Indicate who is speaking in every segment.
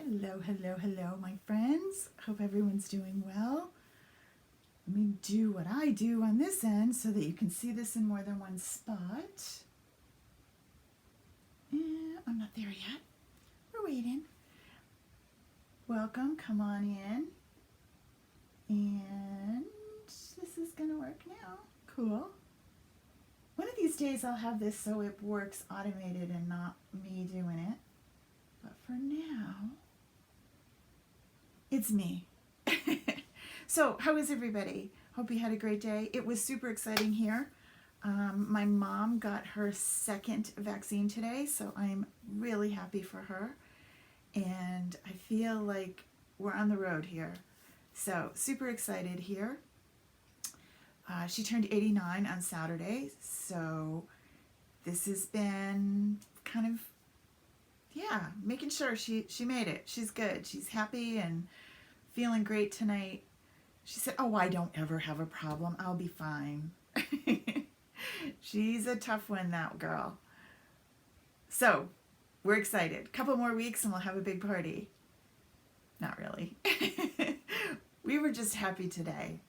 Speaker 1: Hello, hello, hello, my friends. Hope everyone's doing well. Let me do what I do on this end so that you can see this in more than one spot. I'm not there yet. We're waiting. Welcome, come on in. And this is gonna work now. Cool. One of these days I'll have this so it works automated and not me doing it. But for now, it's me. So, how is everybody? Hope you had a great day. It was super exciting here. My mom got her second vaccine today, so I'm really happy for her. And I feel like we're on the road here. So, super excited here. She turned 89 on Saturday, so this has been kind of, making sure she made it. She's good. She's happy and feeling great tonight. She said, "Oh, I don't ever have a problem. I'll be fine." She's a tough one, that girl. So, we're excited. Couple more weeks and we'll have a big party. Not really. We were just happy today.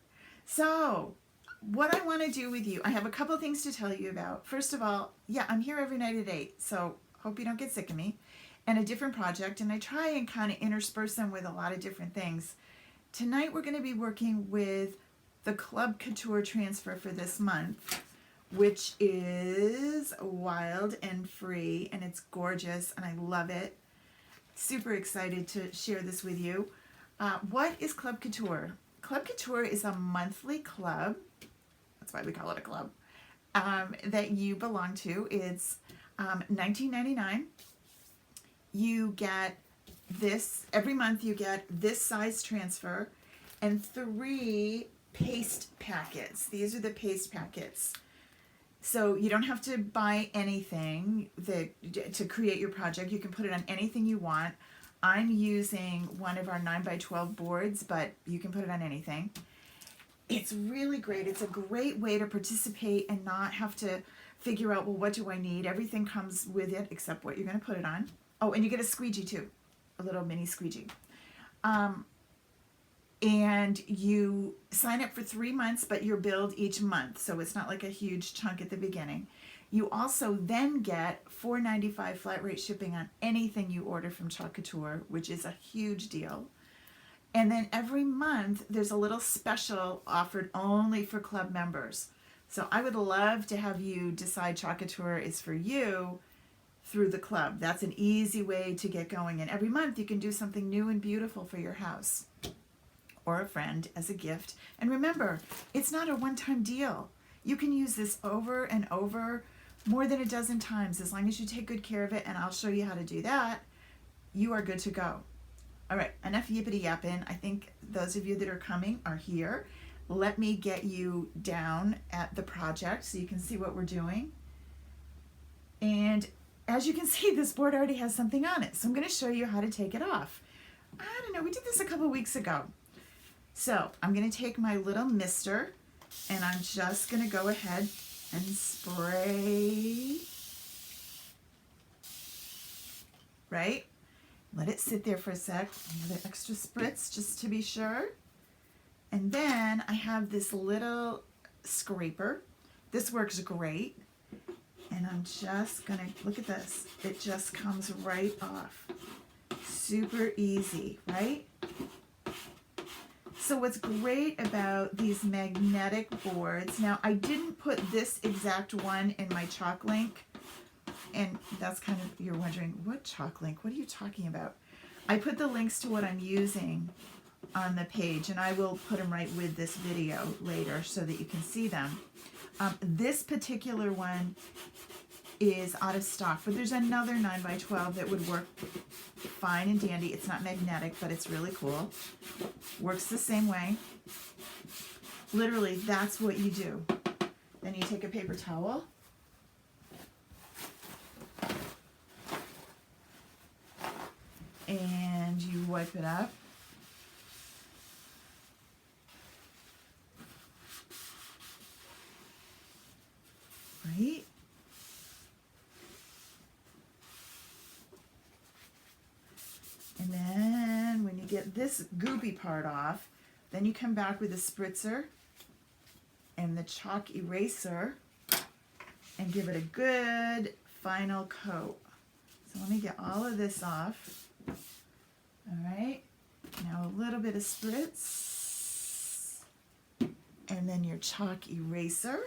Speaker 1: So, what I want to do with you, I have a couple things to tell you about. First of all, I'm here every night at 8, so hope you don't get sick of me. And a different project, and I try and kind of intersperse them with a lot of different things. Tonight we're going to be working with the Club Couture transfer for this month, which is wild and free, and it's gorgeous, and I love it. Super excited to share this with you. What is Club Couture? Club Couture is a monthly club. That's why we call it a club. That you belong to. It's $19.99. You get this, every month you get this size transfer and 3 paste packets. These are the paste packets. So you don't have to buy anything to create your project. You can put it on anything you want. I'm using one of our 9x12 boards, but you can put it on anything. It's really great. It's a great way to participate and not have to figure out, well, what do I need? Everything comes with it except what you're going to put it on. Oh, and you get a squeegee too, a little mini squeegee. And you sign up for 3 months, but you're billed each month, so it's not like a huge chunk at the beginning. You also then get $4.95 flat rate shipping on anything you order from Club Couture, which is a huge deal. And then every month, there's a little special offered only for club members. So I would love to have you decide Club Couture is for you through the club. That's an easy way to get going. And every month, you can do something new and beautiful for your house or a friend as a gift. And remember, it's not a one-time deal. You can use this over and over more than a dozen times. As long as you take good care of it, and I'll show you how to do that, you are good to go. All right, enough yippity yapping. I think those of you that are coming are here. Let me get you down at the project so you can see what we're doing. And as you can see, this board already has something on it. So I'm going to show you how to take it off. I don't know, we did this a couple weeks ago. So I'm going to take my little mister and I'm just going to go ahead and spray. Right? Let it sit there for a sec. Another extra spritz just to be sure. And then I have this little scraper. This works great. And I'm just gonna, look at this. It just comes right off. Super easy, right? So what's great about these magnetic boards, now I didn't put this exact one in my chalk link. And that's kind of, you're wondering, what chalk link? What are you talking about? I put the links to what I'm using on the page, and I will put them right with this video later so that you can see them. This particular one is out of stock, but there's another 9x12 that would work fine and dandy. It's not magnetic, but it's really cool. Works the same way. Literally, that's what you do. Then you take a paper towel. And you wipe it up. Right? And then get this goopy part off. Then you come back with a spritzer and the chalk eraser and give it a good final coat. So let me get all of this off. All right, now a little bit of spritz and then your chalk eraser.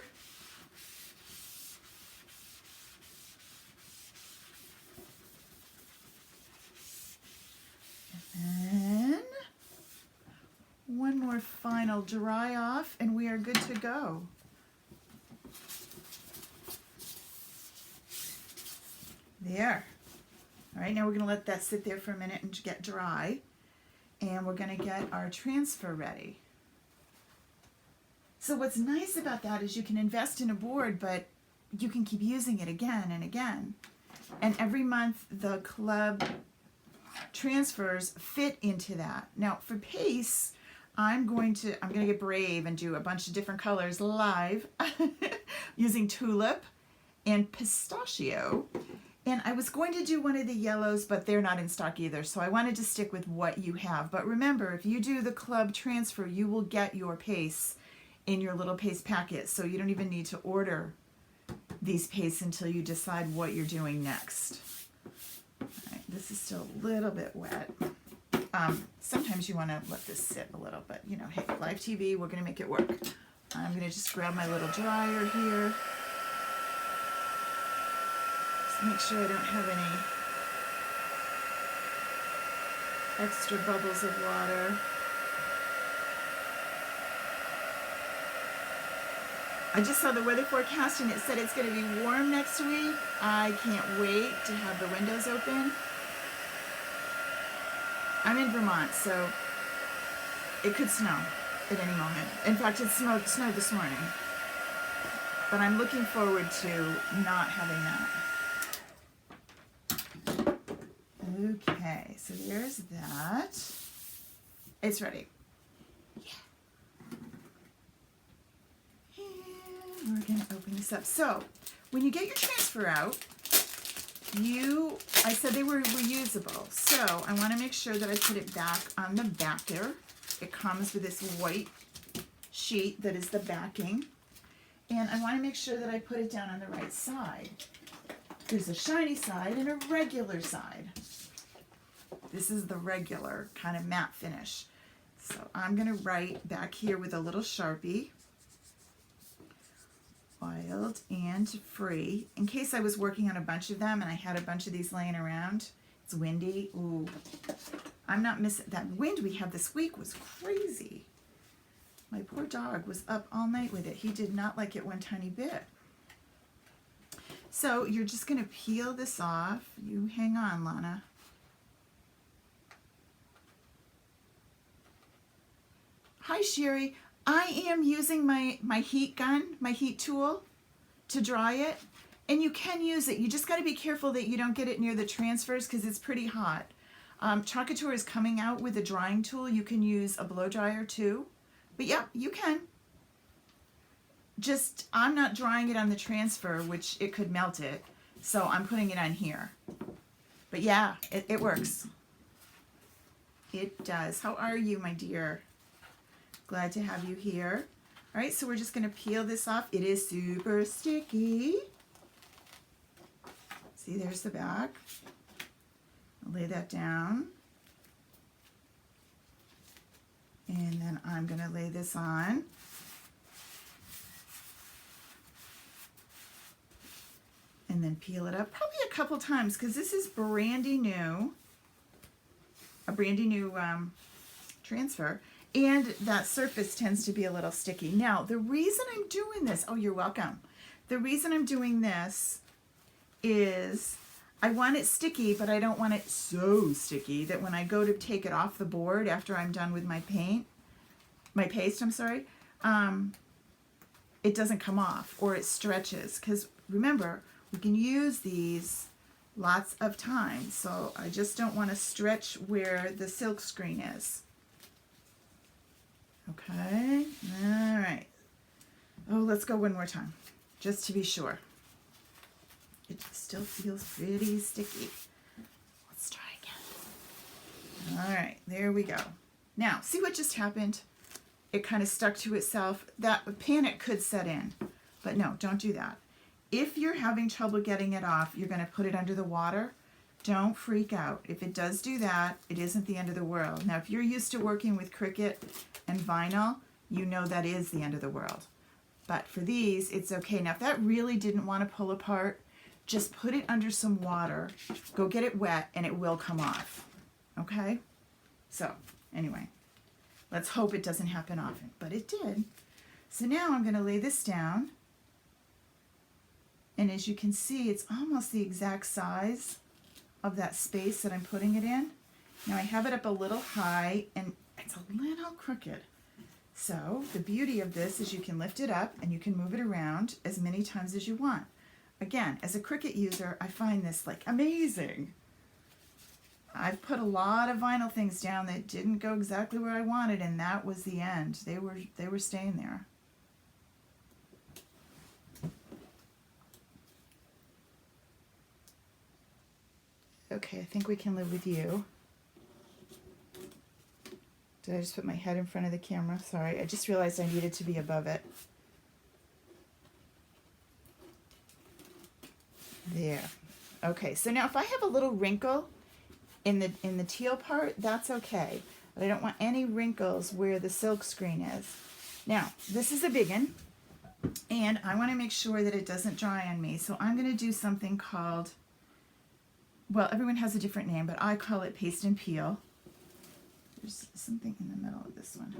Speaker 1: And one more final dry off and we are good to go. There. All right, now we're going to let that sit there for a minute and get dry. And we're going to get our transfer ready. So what's nice about that is you can invest in a board, but you can keep using it again and again. And every month the club transfers fit into that. Now for pace, I'm going to get brave and do a bunch of different colors live using Tulip and Pistachio. And I was going to do one of the yellows, but they're not in stock either. So I wanted to stick with what you have. But remember, if you do the club transfer, you will get your paste in your little paste packet. So you don't even need to order these pastes until you decide what you're doing next. All right, this is still a little bit wet. Sometimes you want to let this sit a little, but you know, hey, live TV, we're going to make it work. I'm going to just grab my little dryer here. Just make sure I don't have any extra bubbles of water. I just saw the weather forecast and it said it's going to be warm next week. I can't wait to have the windows open. I'm in Vermont, so it could snow at any moment. In fact, it snowed this morning. But I'm looking forward to not having that. Okay, so there's that. It's ready. We're going to open this up. So, when you get your transfer out, I said they were reusable. So, I want to make sure that I put it back on the backer. It comes with this white sheet that is the backing. And I want to make sure that I put it down on the right side. There's a shiny side and a regular side. This is the regular kind of matte finish. So, I'm going to write back here with a little Sharpie. Wild and free. In case I was working on a bunch of them and I had a bunch of these laying around. It's windy. Ooh, I'm not missing that wind we had this week was crazy. My poor dog was up all night with it. He did not like it one tiny bit. So you're just going to peel this off. You hang on, Lana. Hi, Sherry. I am using my heat gun, my heat tool, to dry it. And you can use it. You just got to be careful that you don't get it near the transfers because it's pretty hot. Couture is coming out with a drying tool. You can use a blow dryer too. But yeah, you can. Just, I'm not drying it on the transfer, which it could melt it. So I'm putting it on here. But yeah, it works. It does. How are you, my dear? Glad to have you here. All right, so we're just going to peel this off. It is super sticky. See, there's the back. I'll lay that down. And then I'm going to lay this on. And then peel it up probably a couple times because this is brandy new. A brandy new transfer. And that surface tends to be a little sticky. Now, the reason I'm doing this, oh, you're welcome. The reason I'm doing this is I want it sticky, but I don't want it so sticky that when I go to take it off the board after I'm done with my paste, it doesn't come off or it stretches. Because remember, we can use these lots of times. So I just don't want to stretch where the silk screen is. Okay, all right. Oh, let's go one more time, just to be sure. It still feels pretty sticky. Let's try again. All right, there we go. Now, see what just happened? It kind of stuck to itself. That panic could set in, but no, don't do that. If you're having trouble getting it off, you're going to put it under the water. Don't freak out. If it does do that, it isn't the end of the world. Now, if you're used to working with Cricut and vinyl, you know that is the end of the world. But for these, it's okay. Now, if that really didn't want to pull apart, just put it under some water. Go get it wet, and it will come off. Okay? So, anyway, let's hope it doesn't happen often. But it did. So now I'm going to lay this down. And as you can see, it's almost the exact size of that space that I'm putting it in. Now I have it up a little high, and it's a little crooked. So the beauty of this is you can lift it up and you can move it around as many times as you want. Again, as a Cricut user, I find this like amazing. I've put a lot of vinyl things down that didn't go exactly where I wanted, and that was the end. They were staying there. Okay, I think we can live with you. Did I just put my head in front of the camera? Sorry, I just realized I needed to be above it. There. Okay, so now if I have a little wrinkle in the teal part, that's okay. But I don't want any wrinkles where the silk screen is. Now, this is a big one, and I want to make sure that it doesn't dry on me. So I'm going to do something called, well, everyone has a different name, but I call it paste and peel. There's something in the middle of this one.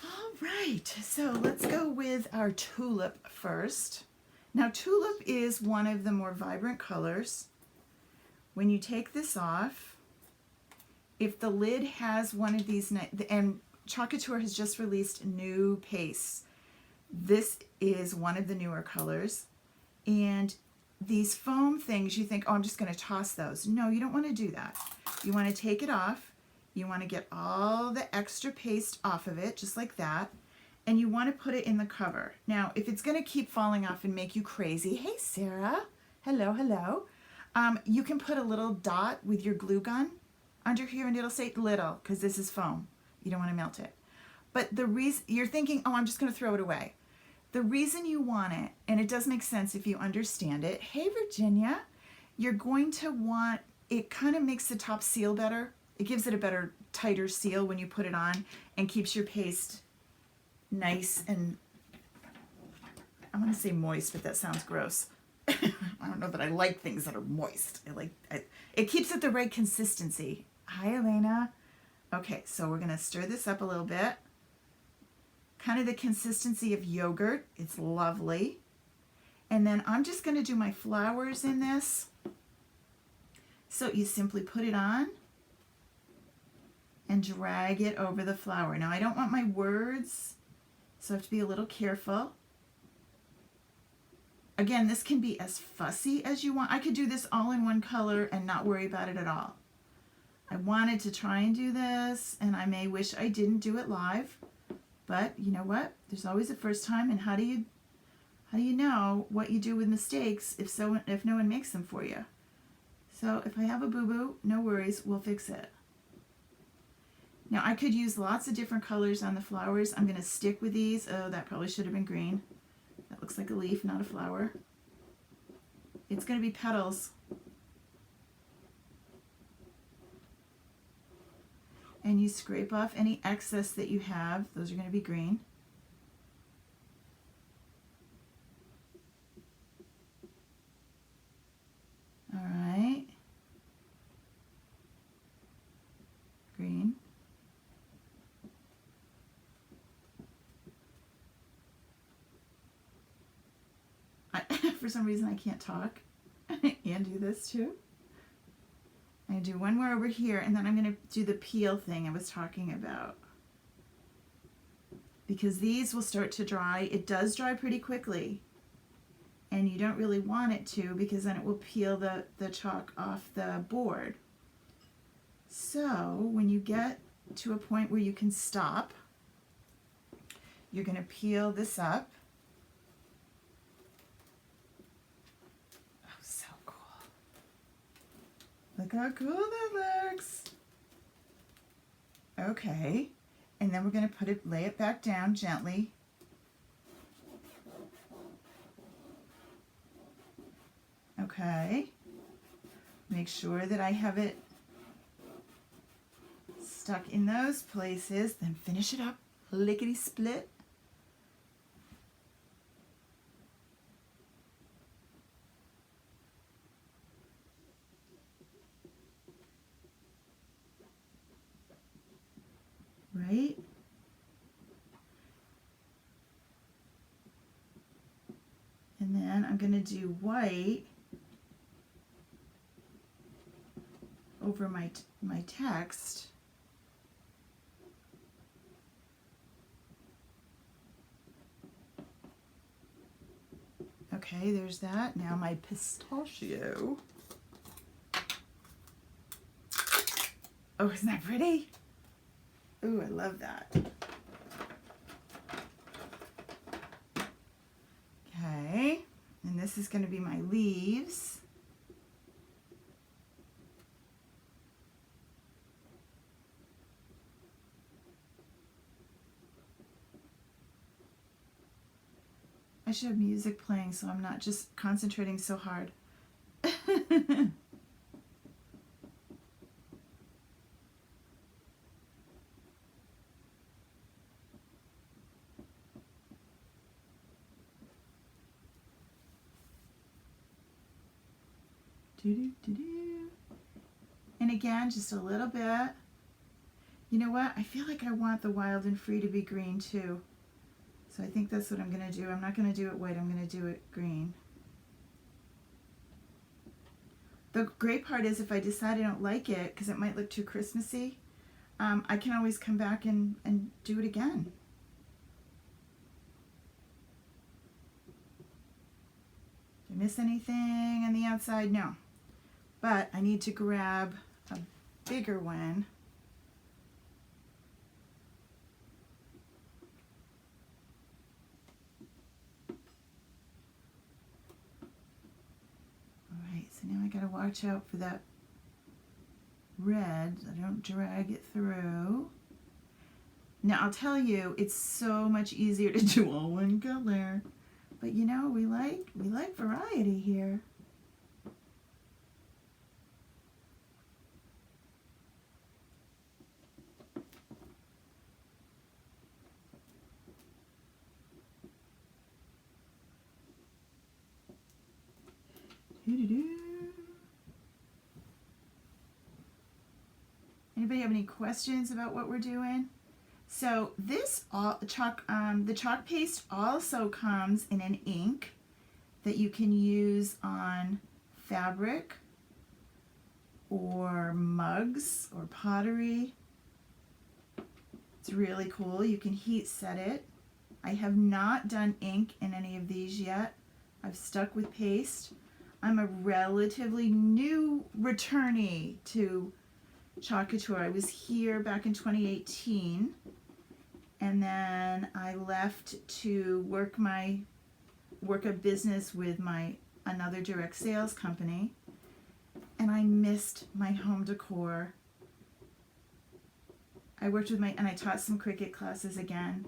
Speaker 1: All right, so let's go with our Tulip first. Now, Tulip is one of the more vibrant colors. When you take this off, if the lid has one of these, and Couture has just released new pastes. This is one of the newer colors. And these foam things, you think, oh, I'm just going to toss those. No, you don't want to do that. You want to take it off. You want to get all the extra paste off of it, just like that. And you want to put it in the cover. Now, if it's going to keep falling off and make you crazy, hey, Sarah. Hello, hello. You can put a little dot with your glue gun under here, and it'll say little, because this is foam. You don't want to melt it. But the reason you're thinking, oh, I'm just going to throw it away. The reason you want it, and it does make sense if you understand it. Hey, Virginia, you're going to want, it kind of makes the top seal better. It gives it a better, tighter seal when you put it on, and keeps your paste nice and, I want to say moist, but that sounds gross. I don't know that I like things that are moist. It keeps it the right consistency. Hi, Elena. Okay, so we're going to stir this up a little bit. Kind of the consistency of yogurt. It's lovely. And then I'm just going to do my flowers in this. So you simply put it on and drag it over the flower. Now I don't want my words, so I have to be a little careful. Again, this can be as fussy as you want. I could do this all in one color and not worry about it at all. I wanted to try and do this, and I may wish I didn't do it live, but you know what? There's always a first time, and how do you know what you do with mistakes if no one makes them for you? So if I have a boo-boo, no worries, we'll fix it. Now I could use lots of different colors on the flowers. I'm going to stick with these. Oh, that probably should have been green. That looks like a leaf, not a flower. It's going to be petals. And you scrape off any excess that you have. Those are going to be green. All right. Green. For some reason I can't talk and do this too. I'm going to do one more over here, and then I'm going to do the peel thing I was talking about. Because these will start to dry. It does dry pretty quickly. And you don't really want it to, because then it will peel the chalk off the board. So when you get to a point where you can stop, you're going to peel this up. Oh, so cool. Look how cool that looks. Okay, and then we're going to lay it back down gently. Okay, make sure that I have it stuck in those places, then finish it up, lickety split. Right? And then I'm going to do white over my text. Okay, there's that. Now my pistachio. Oh, isn't that pretty? Ooh, I love that. Okay, and this is going to be my leaves. I should have music playing so I'm not just concentrating so hard. And again, just a little bit. You know what? I feel like I want the Wild and Free to be green too. So I think that's what I'm going to do. I'm not going to do it white. I'm going to do it green. The great part is if I decide I don't like it, because it might look too Christmassy, I can always come back and do it again. Did I miss anything on the outside? No. But I need to grab a bigger one. Alright, so now I gotta watch out for that red. I don't drag it through. Now I'll tell you, it's so much easier to do all one color. But you know, we like variety here. Anybody have any questions about what we're doing? So this the chalk paste also comes in an ink that you can use on fabric or mugs or pottery. It's really cool. You can heat set it. I have not done ink in any of these yet. I've stuck with paste. I'm a relatively new returnee to Couture. I was here back in 2018, and then I left to work a business with another direct sales company, and I missed my home decor. I worked with and I taught some Cricut classes again,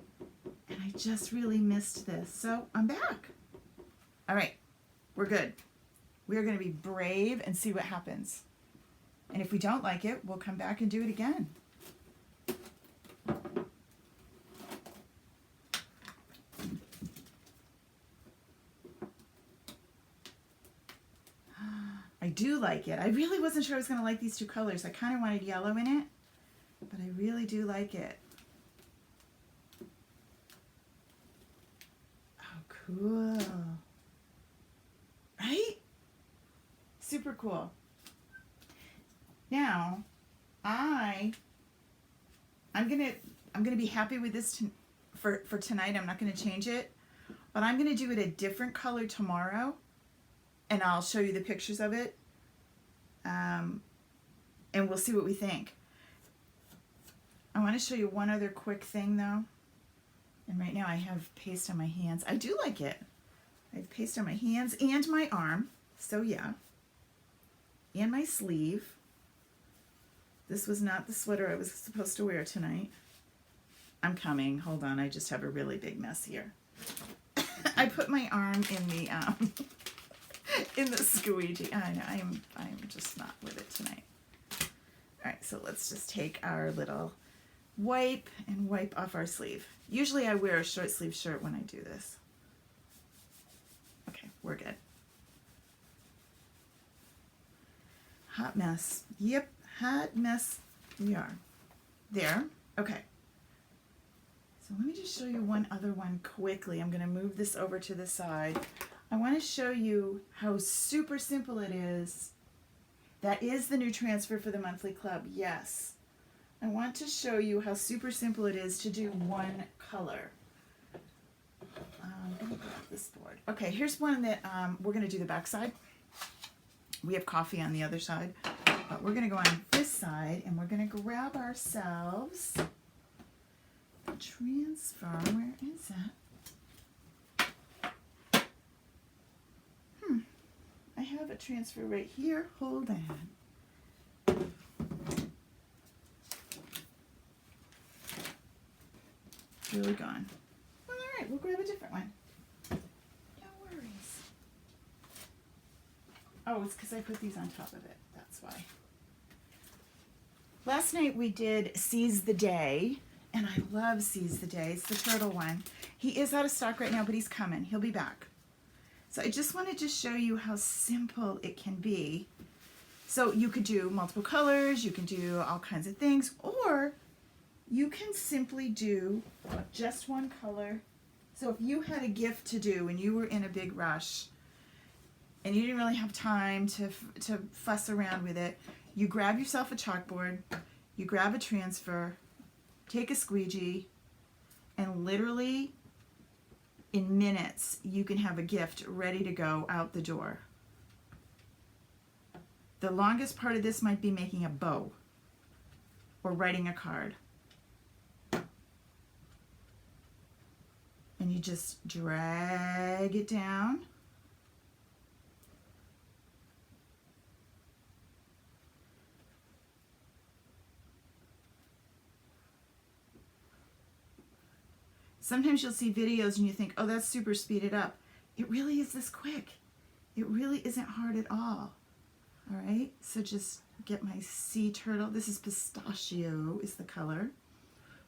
Speaker 1: and I just really missed this. So I'm back. All right, we're good. We're going to be brave and see what happens. And if we don't like it, we'll come back and do it again. I do like it. I really wasn't sure I was going to like these two colors. I kind of wanted yellow in it, but I really do like it. Oh, cool. Right? Super cool. Now, I'm gonna be happy with this for tonight. I'm not gonna change it, but I'm gonna do it a different color tomorrow, and I'll show you the pictures of it, and we'll see what we think. I want to show you one other quick thing though, and right now I have paste on my hands. I do like it. I have paste on my hands and my arm, so yeah, and my sleeve. This was not the sweater I was supposed to wear tonight. I'm coming. Hold on. I just have a really big mess here. I put my arm in the in the squeegee. I know. I'm just not with it tonight. All right. So let's just take our little wipe and wipe off our sleeve. Usually I wear a short sleeve shirt when I do this. Okay, we're good. Hot mess. Yep, hot mess we are. There. Okay. So let me just show you one other one quickly. I'm going to move this over to the side. I want to show you how super simple it is. That is the new transfer for the monthly club. Yes. I want to show you how super simple it is to do one color. I'm going to grab this board. Okay, here's one that we're going to do the back side. We have coffee on the other side, but we're going to go on this side, and we're going to grab ourselves the transfer. Where is that? I have a transfer right here. Hold on. It's really gone. Well, all right, we'll grab a different one. No worries. Oh, it's because I put these on top of it. That's why. Last night we did Seize the Day, and I love Seize the Day. It's the turtle one. He is out of stock right now, but he's coming. He'll be back. So I just wanted to show you how simple it can be. So you could do multiple colors, you can do all kinds of things, or you can simply do just one color. So if you had a gift to do and you were in a big rush and you didn't really have time to fuss around with it, you grab yourself a chalkboard, you grab a transfer, take a squeegee, and literally in minutes you can have a gift ready to go out the door. The longest part of this might be making a bow or writing a card. And you just drag it down. Sometimes you'll see videos and you think, oh, that's super speeded up. It really is this quick. It really isn't hard at all. All right, so just get my sea turtle. This is pistachio is the color.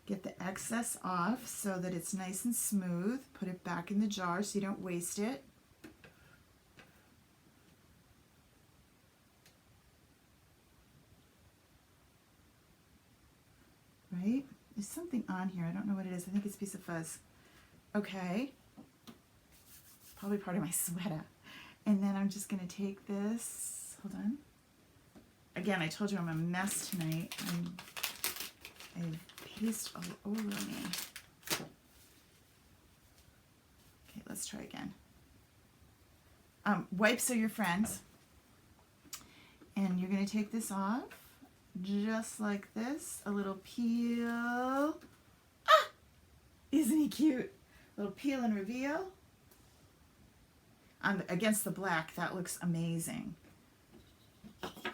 Speaker 1: Get the excess off so that it's nice and smooth. Put it back in the jar so you don't waste it. Right? There's something on here. I don't know what it is. I think it's a piece of fuzz. Okay. Probably part of my sweater. And then I'm just going to take this. Hold on. Again, I told you I'm a mess tonight. I have paste all over me. Okay, let's try again. Wipes are your friends. And you're going to take this off just like this. A little peel. Ah! Isn't he cute? A little peel and reveal. Against the black, that looks amazing.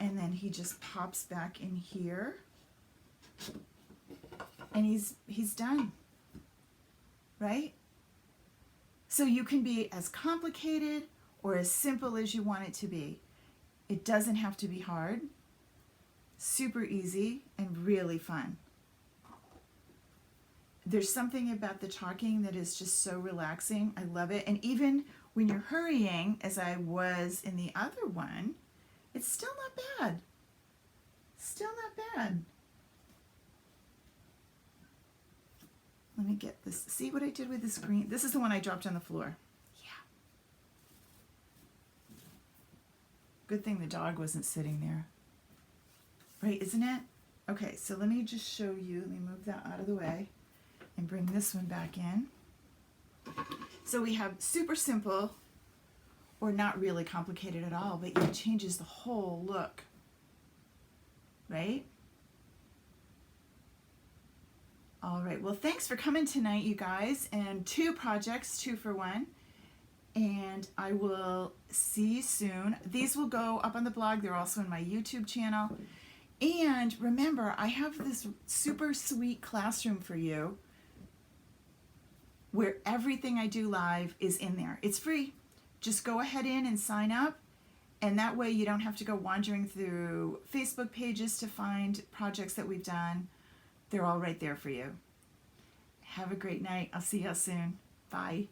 Speaker 1: And then he just pops back in here. And he's done. Right? So you can be as complicated or as simple as you want it to be. It doesn't have to be hard. Super easy and really fun. There's something about the chalking that is just so relaxing. I love it. And even when you're hurrying, as I was in the other one, it's still not bad. Still not bad. Let me get this. See what I did with this green? This is the one I dropped on the floor. Yeah. Good thing the dog wasn't sitting there. Right, isn't it? Okay, so let me just show you. Let me move that out of the way and bring this one back in. So we have super simple or not really complicated at all, but it changes the whole look. Right? All right, well, thanks for coming tonight, you guys, and 2 projects, 2 for 1, and I will see you soon. These will go up on the blog. They're also in my YouTube channel, And remember, I have this super sweet classroom for you where everything I do live is in there. It's free. Just go ahead in and sign up. And that way you don't have to go wandering through Facebook pages to find projects that we've done. They're all right there for you. Have a great night. I'll see you soon. Bye.